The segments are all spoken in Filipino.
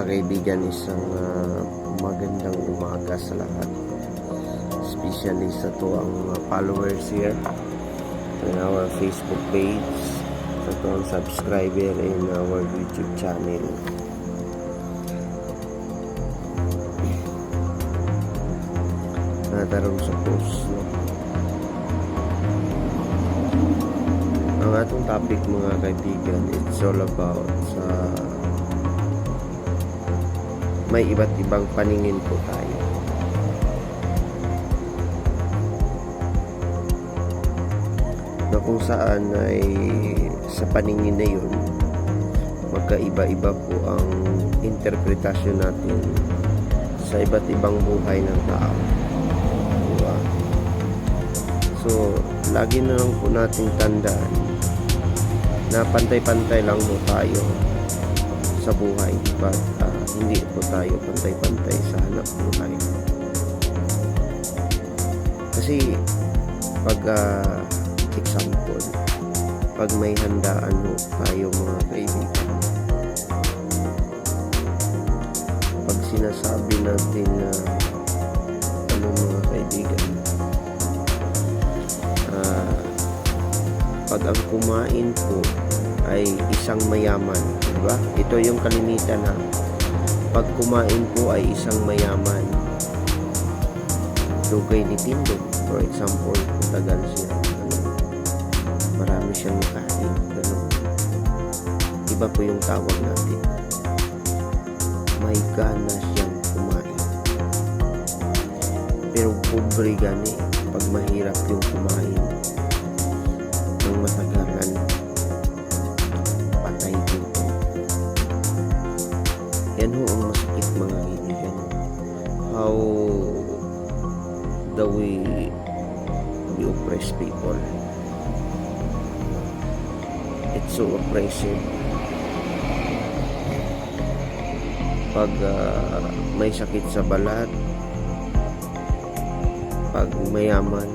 mga kaibigan, isang magandang umaga sa lahat, especially sa tuwang followers here in our Facebook page, sa tuwang subscriber in our YouTube channel. Natarong sa post, no? Ang atong topic, mga kaibigan, it's all about sa may iba't ibang paningin po tayo. Na kung saan ay sa paningin na yun, magkaiba-iba po ang interpretasyon natin sa iba't ibang buhay ng tao. Diba? So, lagi na lang po nating tandaan na pantay-pantay lang po tayo sa buhay, but hindi po tayo pantay-pantay sa hanap buhay. Kasi pag example, pag may handaan po tayo, mga kaibigan, pag sinasabi natin na mga kaibigan, pag ang kumain po ay isang mayaman, diba? Ito yung kalimitan, ha. Pag kumain po ay isang mayaman, dugay ni tindog, for example, tagal siya, marami siyang nakain, gano'n. Iba po yung tawag natin, may gana siyang kumain. Pero pobre gani pag mahirap yung kumain ng matagalan, patay din. Yan ho ang masakit, mga kaibigan. How the we oppress people. It's so oppressive. Pag may sakit sa balat, pag mayaman,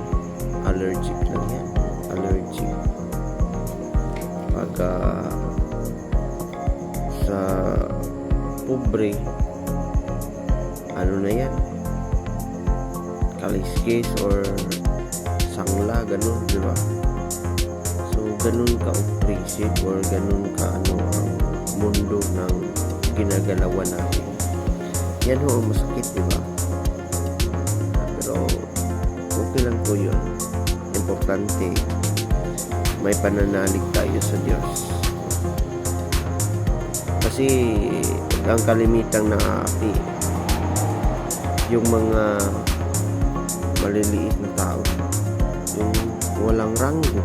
allergic lang yan. Allergic. Pag sa pobre, ano na yan, kaliskis or sangla, ganun, diba? So ganun ka oppressive or ganun ka ang mundo ng ginagalawan natin. Yan ho ang masakit, diba? Pero okay lang po yun. Importante, may pananalig tayo sa Diyos. Kasi ang kalimitang naaapi yung mga maliliit na tao, yung walang ranggo,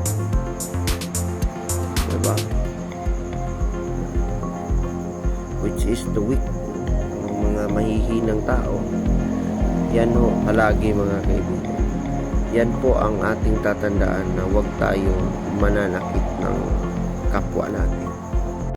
diba? Which is the weak, yung mga mahihinang tao. Yan ho palagi, mga kaibigan. Yan po ang ating tatandaan, na huwag tayo mananakit ng kapwa natin.